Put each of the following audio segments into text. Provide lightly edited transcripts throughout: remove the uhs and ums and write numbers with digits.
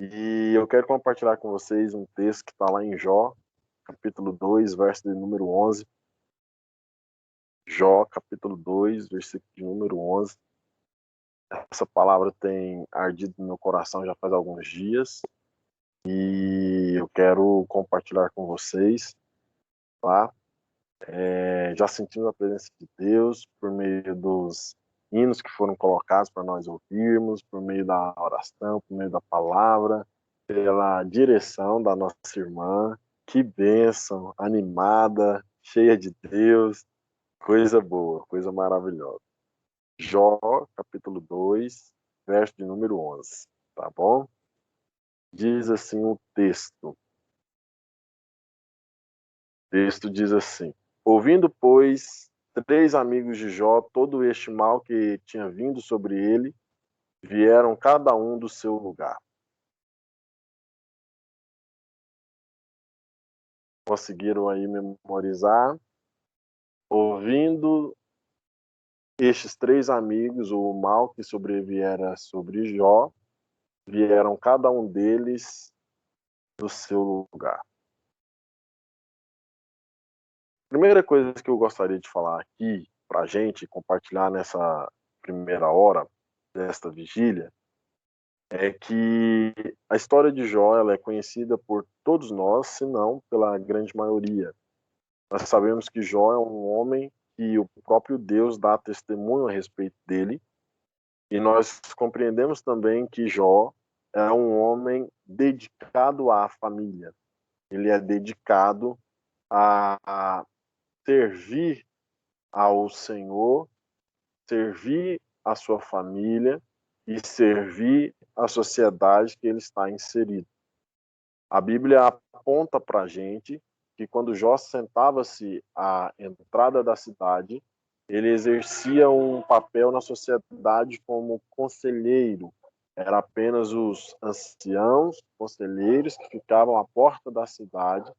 E eu quero compartilhar com vocês um texto que está lá em Jó, capítulo 2, verso de número 11. Jó, capítulo 2, versículo de número 11. Essa palavra tem ardido no meu coração já faz alguns dias e eu quero compartilhar com vocês, tá? Já sentimos a presença de Deus por meio dos hinos que foram colocados para nós ouvirmos, por meio da oração, por meio da palavra, pela direção da nossa irmã. Que bênção, animada, cheia de Deus, coisa boa, coisa maravilhosa. Jó, capítulo 2, verso de número 11, tá bom? Diz assim o texto. O texto diz assim: ouvindo, pois, 3 amigos de Jó todo este mal que tinha vindo sobre ele, vieram cada um do seu lugar. Conseguiram aí memorizar? Ouvindo estes 3 amigos o mal que sobreviera sobre Jó, vieram cada um deles do seu lugar. Primeira coisa que eu gostaria de falar aqui para a gente compartilhar nessa primeira hora desta vigília é que a história de Jó ela é conhecida por todos nós, se não pela grande maioria. Nós sabemos que Jó é um homem que o próprio Deus dá testemunho a respeito dele, e nós compreendemos também que Jó é um homem dedicado à família. Ele é dedicado a servir ao Senhor, servir a sua família e servir a sociedade que ele está inserido. A Bíblia aponta para a gente que quando Jó sentava-se à entrada da cidade, ele exercia um papel na sociedade como conselheiro. Era apenas os anciãos, conselheiros que ficavam à porta da cidade,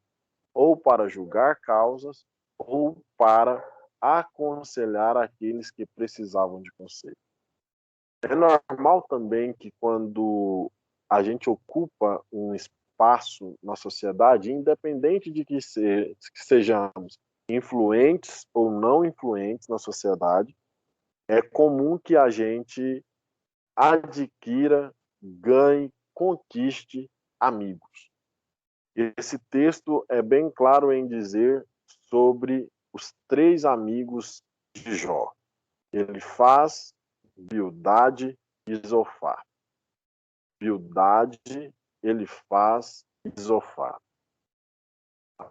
ou para julgar causas, ou para aconselhar aqueles que precisavam de conselho. É normal também que quando a gente ocupa um espaço na sociedade, independente de que sejamos influentes ou não influentes na sociedade, é comum que a gente adquira, ganhe, conquiste amigos. Esse texto é bem claro em dizer sobre os 3 amigos de Jó. Ele faz Bildade e Zofar. Bildade, ele faz e Zofar.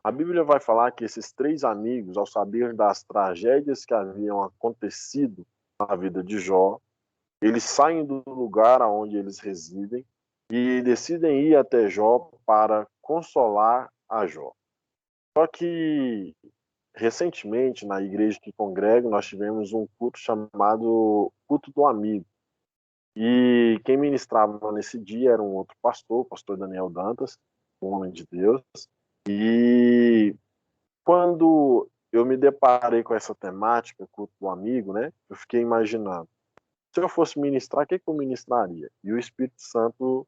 A Bíblia vai falar que esses 3 amigos, ao saber das tragédias que haviam acontecido na vida de Jó, eles saem do lugar onde eles residem e decidem ir até Jó para consolar a Jó. Só que, recentemente, na igreja que congrego, nós tivemos um culto chamado Culto do Amigo. E quem ministrava nesse dia era um outro pastor, o pastor Daniel Dantas, um homem de Deus. E quando eu me deparei com essa temática, culto do amigo, né, eu fiquei imaginando, se eu fosse ministrar, o que eu ministraria? E o Espírito Santo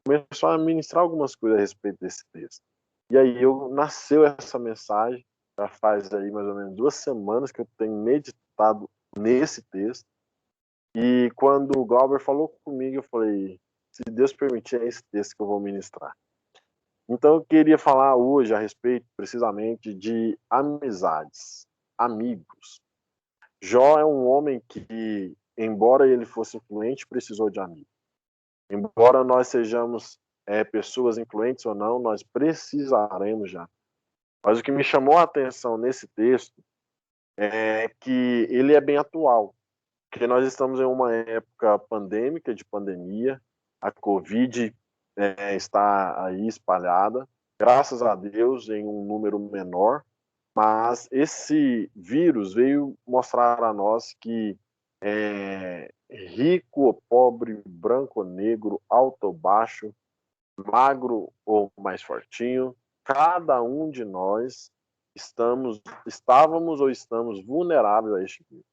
começou a ministrar algumas coisas a respeito desse texto. E aí nasceu essa mensagem, já faz aí mais ou menos 2 semanas que eu tenho meditado nesse texto. E quando o Glauber falou comigo, eu falei, se Deus permitir, é esse texto que eu vou ministrar. Então eu queria falar hoje a respeito, precisamente, de amizades, amigos. Jó é um homem que, embora ele fosse influente, precisou de amigos. Embora nós sejamos pessoas influentes ou não, nós precisaremos já. Mas o que me chamou a atenção nesse texto é que ele é bem atual. Porque nós estamos em uma época pandêmica, de pandemia, a Covid está aí espalhada, graças a Deus em um número menor, mas esse vírus veio mostrar a nós que rico ou pobre, branco ou negro, alto ou baixo, magro ou mais fortinho, cada um de nós estávamos ou estamos vulneráveis a este vírus.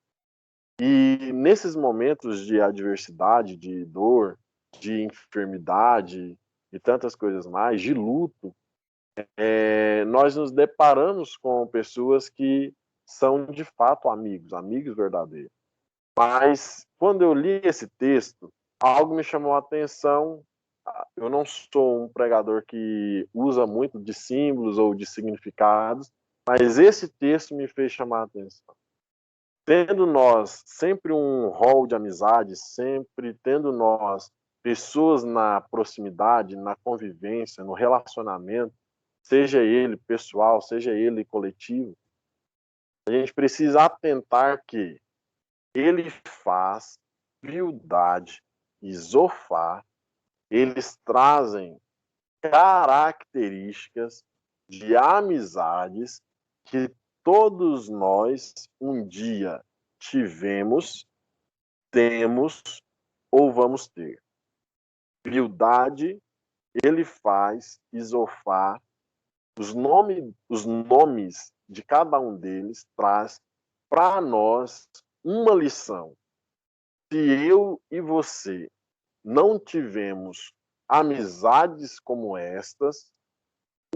E nesses momentos de adversidade, de dor, de enfermidade, e tantas coisas mais, de luto, nós nos deparamos com pessoas que são de fato amigos, amigos verdadeiros. Mas quando eu li esse texto, algo me chamou a atenção. Eu não sou um pregador que usa muito de símbolos ou de significados, mas esse texto me fez chamar a atenção. Tendo nós sempre um rol de amizade, sempre tendo nós pessoas na proximidade, na convivência, no relacionamento, seja ele pessoal, seja ele coletivo, a gente precisa atentar que ele faz Bildade e Zofar, eles trazem características de amizades que todos nós um dia tivemos, temos ou vamos ter. Bildade, ele faz Isofar, os nomes de cada um deles traz para nós uma lição. Se eu e você não tivemos amizades como estas,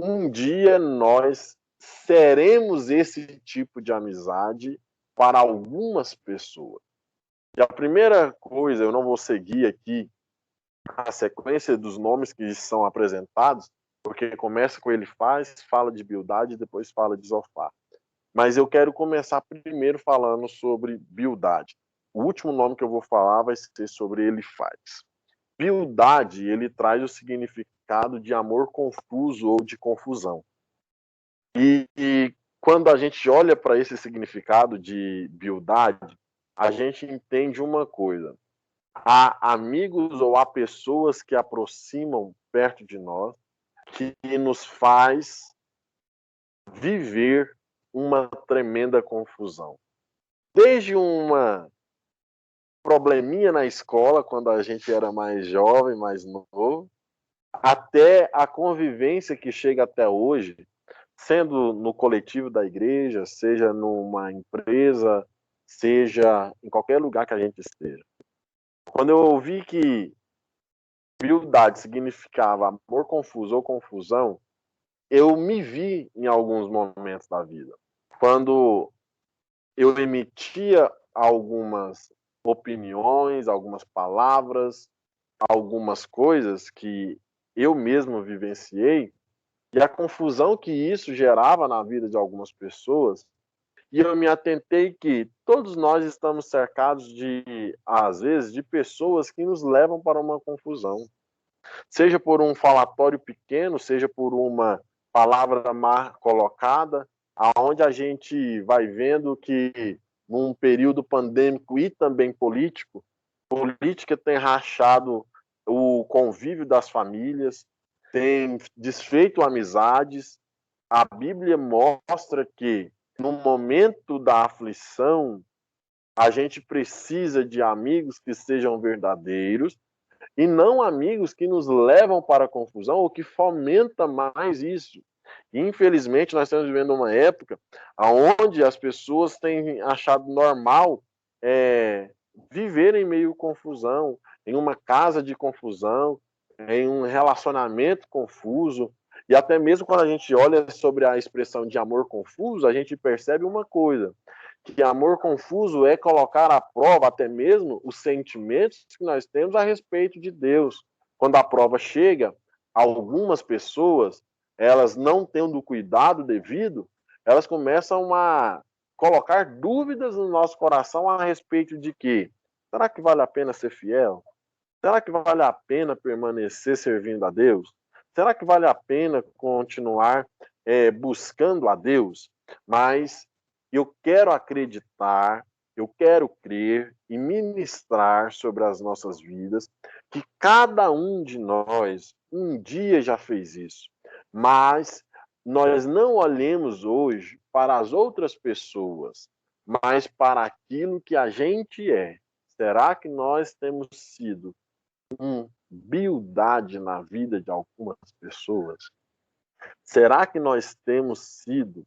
um dia nós seremos esse tipo de amizade para algumas pessoas. E a primeira coisa, eu não vou seguir aqui a sequência dos nomes que são apresentados, porque começa com ele faz, fala de Bildade e depois fala de Zofar. Mas eu quero começar primeiro falando sobre Bildade. O último nome que eu vou falar vai ser sobre ele faz. Bildade, ele traz o significado de amor confuso ou de confusão. E quando a gente olha para esse significado de Bildade, a gente entende uma coisa. Há amigos ou há pessoas que aproximam perto de nós que nos faz viver uma tremenda confusão. Desde uma probleminha na escola, quando a gente era mais jovem, mais novo, até a convivência que chega até hoje, sendo no coletivo da igreja, seja numa empresa, seja em qualquer lugar que a gente esteja. Quando eu ouvi que Bildade significava amor confuso ou confusão, eu me vi em alguns momentos da vida. Quando eu emitia algumas opiniões, algumas palavras, algumas coisas que eu mesmo vivenciei, e a confusão que isso gerava na vida de algumas pessoas, e eu me atentei que todos nós estamos cercados de, às vezes, de pessoas que nos levam para uma confusão. Seja por um falatório pequeno, seja por uma palavra mal colocada, aonde a gente vai vendo que num período pandêmico e também político, política tem rachado o convívio das famílias, tem desfeito amizades. A Bíblia mostra que no momento da aflição, a gente precisa de amigos que sejam verdadeiros e não amigos que nos levam para a confusão ou que fomenta mais isso. Infelizmente, nós estamos vivendo uma época onde as pessoas têm achado normal viver em meio à confusão, em uma casa de confusão, em um relacionamento confuso. E até mesmo quando a gente olha sobre a expressão de amor confuso, a gente percebe uma coisa, que amor confuso é colocar à prova até mesmo os sentimentos que nós temos a respeito de Deus. Quando a prova chega, algumas pessoas, elas não tendo o cuidado devido, elas começam a colocar dúvidas no nosso coração a respeito de que será que vale a pena ser fiel? Será que vale a pena permanecer servindo a Deus? Será que vale a pena continuar buscando a Deus? Mas eu quero acreditar, eu quero crer e ministrar sobre as nossas vidas que cada um de nós um dia já fez isso, mas nós não olhemos hoje para as outras pessoas, mas para aquilo que a gente é. Será que nós temos sido Bildade na vida de algumas pessoas? Será que nós temos sido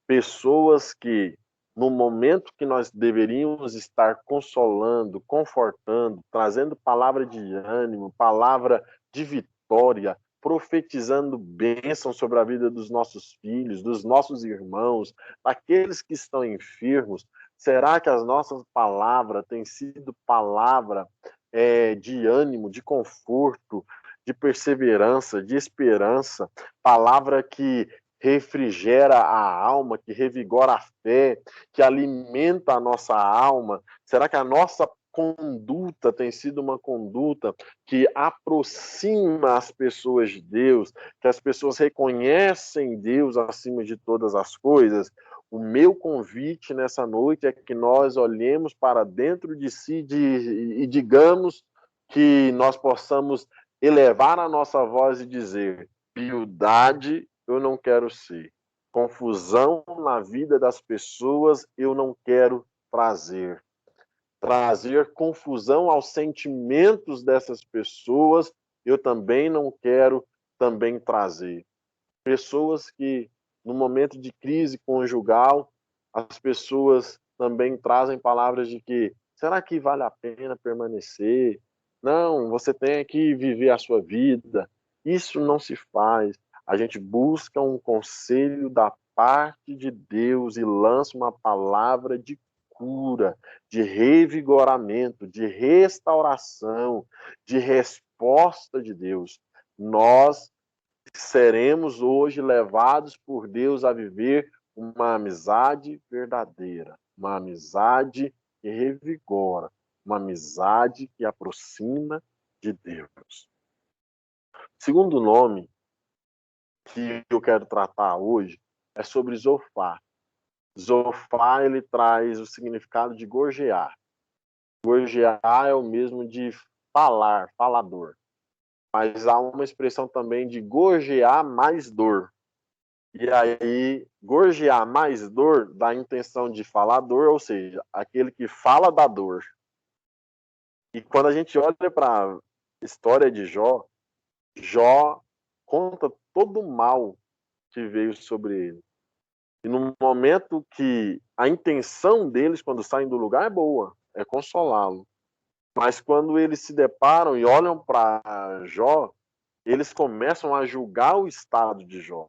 pessoas que, no momento que nós deveríamos estar consolando, confortando, trazendo palavra de ânimo, palavra de vitória, vitória, profetizando bênção sobre a vida dos nossos filhos, dos nossos irmãos, daqueles que estão enfermos? Será que as nossas palavras têm sido palavra de ânimo, de conforto, de perseverança, de esperança, palavra que refrigera a alma, que revigora a fé, que alimenta a nossa alma? Será que a nossa conduta tem sido uma conduta que aproxima as pessoas de Deus, que as pessoas reconhecem Deus acima de todas as coisas? O meu convite nessa noite é que nós olhemos para dentro de si e digamos que nós possamos elevar a nossa voz e dizer: humildade eu não quero ser, confusão na vida das pessoas eu não quero trazer confusão aos sentimentos dessas pessoas eu também não quero também trazer. Pessoas que, no momento de crise conjugal, as pessoas também trazem palavras de que, será que vale a pena permanecer? Não, você tem que viver a sua vida. Isso não se faz. A gente busca um conselho da parte de Deus e lança uma palavra de cura, de revigoramento, de restauração, de resposta de Deus. Nós seremos hoje levados por Deus a viver uma amizade verdadeira, uma amizade que revigora, uma amizade que aproxima de Deus. Segundo nome que eu quero tratar hoje é sobre Zofar. Zofar, ele traz o significado de gorjear. Gorjear é o mesmo de falar, falador. Mas há uma expressão também de gorjear mais dor. E aí, gorjear mais dor dá a intenção de falar dor, ou seja, aquele que fala da dor. E quando a gente olha para a história de Jó, Jó conta todo o mal que veio sobre ele. E no momento que a intenção deles, quando saem do lugar, é boa, é consolá-lo. Mas quando eles se deparam e olham para Jó, eles começam a julgar o estado de Jó.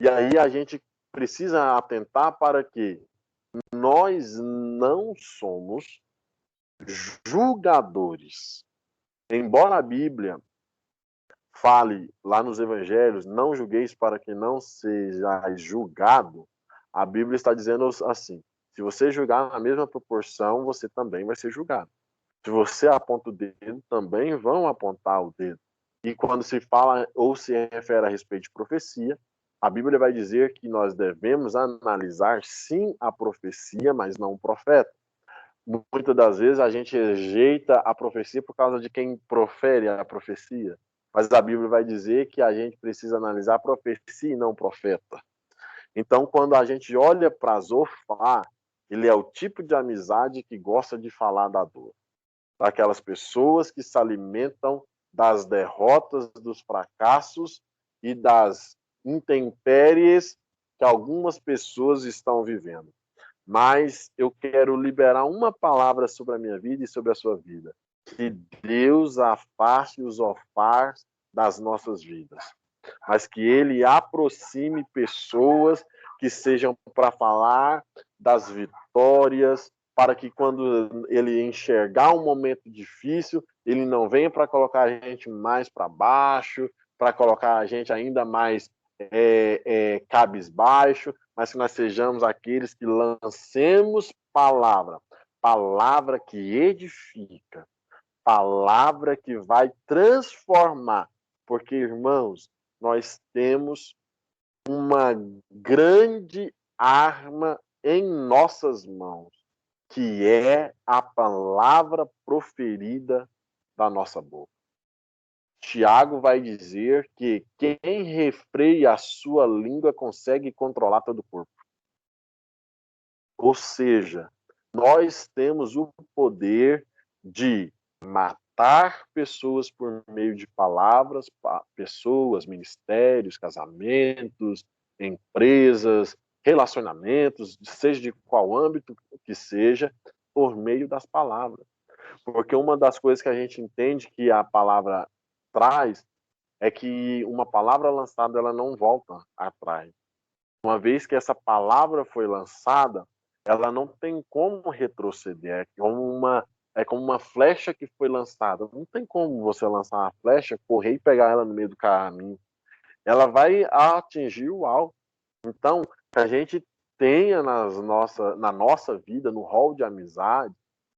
E aí a gente precisa atentar para que nós não somos julgadores. Embora a Bíblia fale lá nos evangelhos, não julgueis para que não sejais julgado, a Bíblia está dizendo assim: se você julgar na mesma proporção, você também vai ser julgado. Se você aponta o dedo, também vão apontar o dedo. E quando se fala ou se refere a respeito de profecia, a Bíblia vai dizer que nós devemos analisar sim a profecia, mas não o profeta. Muitas das vezes a gente rejeita a profecia por causa de quem profere a profecia. Mas a Bíblia vai dizer que a gente precisa analisar a profecia e não o profeta. Então, quando a gente olha para Zofar, ele é o tipo de amizade que gosta de falar da dor. Daquelas pessoas que se alimentam das derrotas, dos fracassos e das intempéries que algumas pessoas estão vivendo. Mas eu quero liberar uma palavra sobre a minha vida e sobre a sua vida. Que Deus afaste os Zofars das nossas vidas, mas que Ele aproxime pessoas que sejam para falar das vitórias, para que quando Ele enxergar um momento difícil, Ele não venha para colocar a gente mais para baixo, para colocar a gente ainda mais cabisbaixo, mas que nós sejamos aqueles que lancemos palavra, palavra que edifica, palavra que vai transformar. Porque, irmãos, nós temos uma grande arma em nossas mãos, que é a palavra proferida da nossa boca. Tiago vai dizer que quem refreia a sua língua consegue controlar todo o corpo. Ou seja, nós temos o poder de matar pessoas por meio de palavras, pessoas, ministérios, casamentos, empresas, relacionamentos, seja de qual âmbito que seja, por meio das palavras. Porque uma das coisas que a gente entende que a palavra traz é que uma palavra lançada, ela não volta atrás. Uma vez que essa palavra foi lançada, ela não tem como retroceder. É como uma flecha que foi lançada. Não tem como você lançar uma flecha, correr e pegar ela no meio do caminho. Ela vai atingir o alvo. Então, que a gente tenha na nossa vida, no rol de amizade,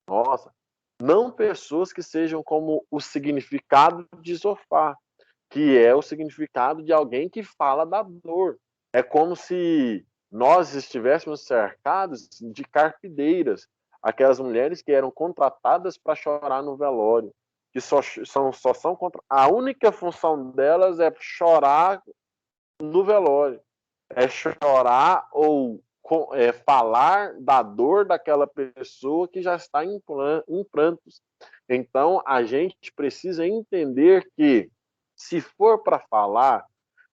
nossa, não pessoas que sejam como o significado de Zofar, que é o significado de alguém que fala da dor. É como se nós estivéssemos cercados de carpideiras, aquelas mulheres que eram contratadas para chorar no velório, que só são a única função delas é chorar no velório, é chorar ou falar da dor daquela pessoa que já está em prantos. Então, a gente precisa entender que, se for para falar,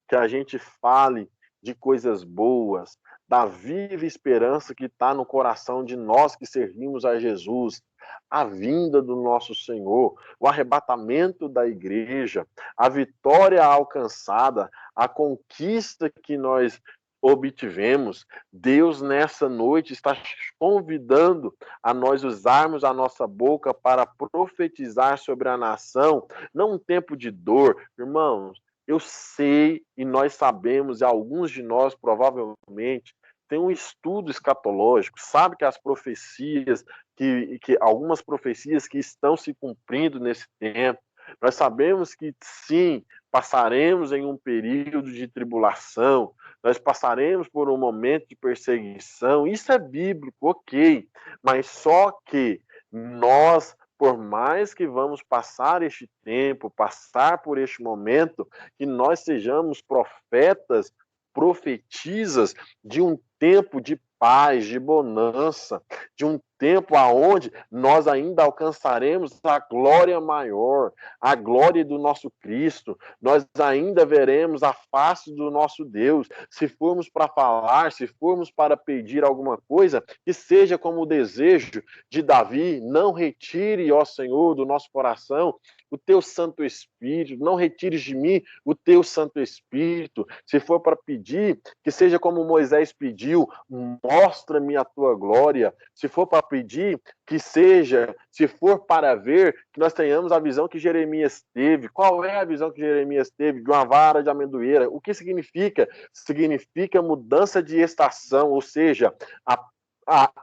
que a gente fale de coisas boas, da viva esperança que está no coração de nós que servimos a Jesus, a vinda do nosso Senhor, o arrebatamento da igreja, a vitória alcançada, a conquista que nós obtivemos. Deus nessa noite está convidando a nós usarmos a nossa boca para profetizar sobre a nação, não um tempo de dor, irmãos. Eu sei e nós sabemos, e alguns de nós provavelmente tem um estudo escatológico, sabe que as profecias, que algumas profecias que estão se cumprindo nesse tempo, nós sabemos que sim, passaremos em um período de tribulação, nós passaremos por um momento de perseguição, isso é bíblico, ok, mas só que nós, por mais que vamos passar este tempo, passar por este momento, que nós sejamos profetas, profetizas de um tempo de paz, de bonança, de um tempo aonde nós ainda alcançaremos a glória maior, a glória do nosso Cristo. Nós ainda veremos a face do nosso Deus. Se formos para falar, se formos para pedir alguma coisa, que seja como o desejo de Davi, não retire, ó Senhor, do nosso coração o teu Santo Espírito, não retires de mim o teu Santo Espírito. Se for para pedir, que seja como Moisés pediu, mostra-me a tua glória. Se for para pedir, que seja, se for para ver, que nós tenhamos a visão que Jeremias teve. Qual é a visão que Jeremias teve? De uma vara de amendoeira. O que significa? Significa mudança de estação, ou seja,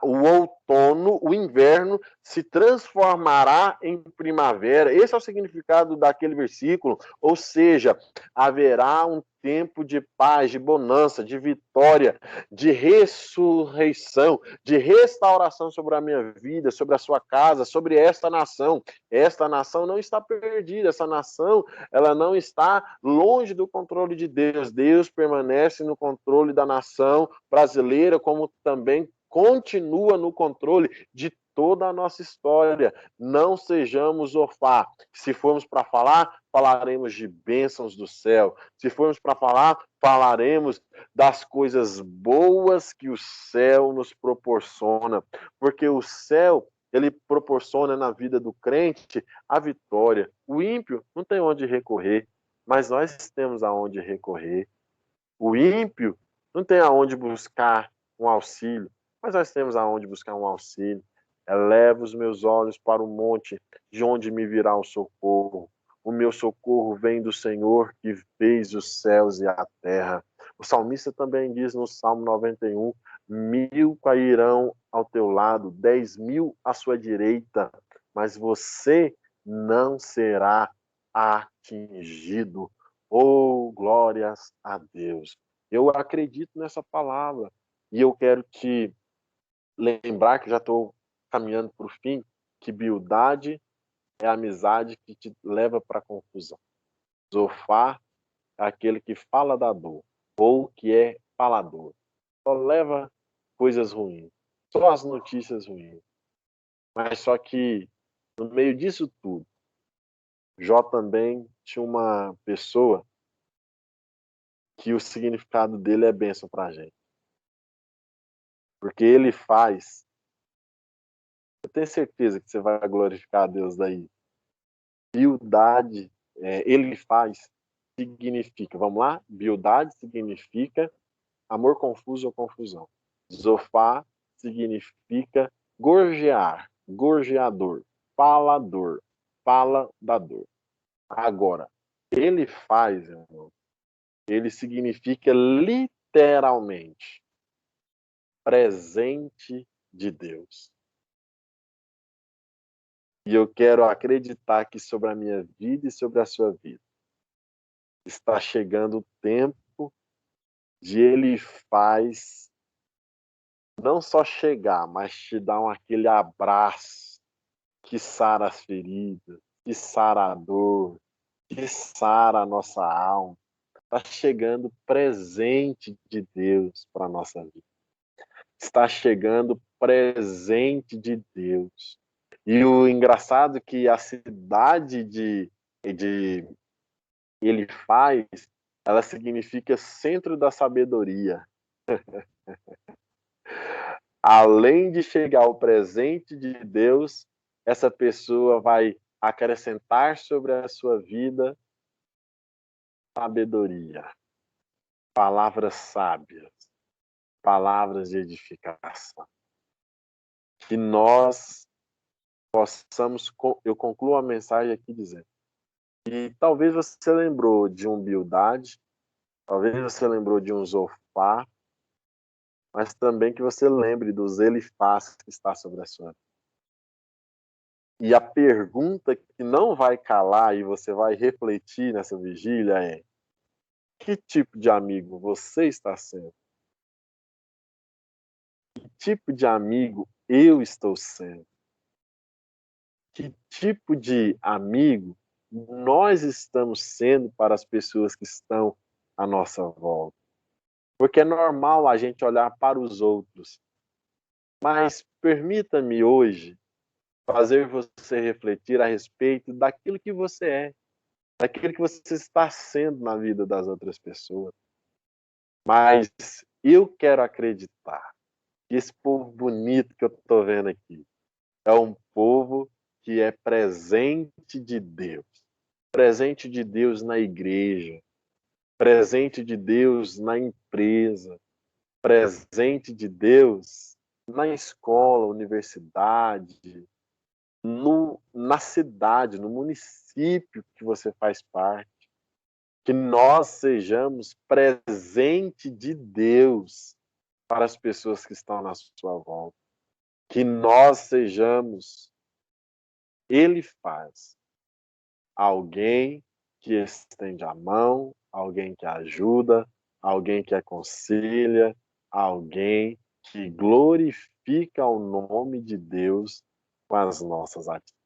o outono, o inverno se transformará em primavera. Esse é o significado daquele versículo. Ou seja, haverá um tempo de paz, de bonança, de vitória, de ressurreição, de restauração sobre a minha vida, sobre a sua casa, sobre esta nação. Esta nação não está perdida, essa nação, ela não está longe do controle de Deus. Deus permanece no controle da nação brasileira, como também continua no controle de toda a nossa história. Não sejamos Zofar. Se formos para falar, falaremos de bênçãos do céu. Se formos para falar, falaremos das coisas boas que o céu nos proporciona. Porque o céu, ele proporciona na vida do crente a vitória. O ímpio não tem onde recorrer, mas nós temos aonde recorrer. O ímpio não tem aonde buscar um auxílio, mas nós temos aonde buscar um auxílio. Eleva os meus olhos para o monte, de onde me virá o socorro. O meu socorro vem do Senhor, que fez os céus e a terra. O salmista também diz no Salmo 91, 1000 cairão ao teu lado, 10.000 à sua direita, mas você não será atingido. Oh, glórias a Deus. Eu acredito nessa palavra e eu quero te lembrar que já estou caminhando para o fim, que humildade é a amizade que te leva para a confusão. Zofar é aquele que fala da dor ou que é falador. Só leva coisas ruins, só as notícias ruins. Mas só que no meio disso tudo, Jó também tinha uma pessoa que o significado dele é bênção para a gente. Porque ele faz, eu tenho certeza que você vai glorificar a Deus daí. Humildade, ele faz significa, vamos lá? Bildade significa amor confuso ou confusão. Zofá significa gorjear, gorjeador, falador, fala da dor. Agora, ele faz, irmão, ele significa literalmente presente de Deus. E eu quero acreditar que sobre a minha vida e sobre a sua vida está chegando o tempo de ele faz não só chegar, mas te dar aquele abraço que sara as feridas, que sara a dor, que sara a nossa alma. Está chegando presente de Deus para a nossa vida. Está chegando presente de Deus. E o engraçado é que a cidade de ele faz, ela significa centro da sabedoria. Além de chegar ao presente de Deus, essa pessoa vai acrescentar sobre a sua vida sabedoria, palavras sábias, palavras de edificação. Que nós possamos, eu concluo a mensagem aqui dizendo, e talvez você lembrou de um Bildade, talvez você lembrou de um Zofá, mas também que você lembre dos Elifaz que está sobre a sua vida. E a pergunta que não vai calar e você vai refletir nessa vigília é: que tipo de amigo você está sendo? Que tipo de amigo eu estou sendo? Que tipo de amigo nós estamos sendo para as pessoas que estão à nossa volta? Porque é normal a gente olhar para os outros, mas permita-me hoje fazer você refletir a respeito daquilo que você é, daquilo que você está sendo na vida das outras pessoas. Mas eu quero acreditar que esse povo bonito que eu estou vendo aqui é um povo que é presente de Deus. Presente de Deus na igreja, presente de Deus na empresa, presente de Deus na escola, universidade, na cidade, no município que você faz parte. Que nós sejamos presente de Deus para as pessoas que estão na sua volta. Que nós sejamos, ele faz, alguém que estende a mão, alguém que ajuda, alguém que aconselha, alguém que glorifica o nome de Deus com as nossas atitudes.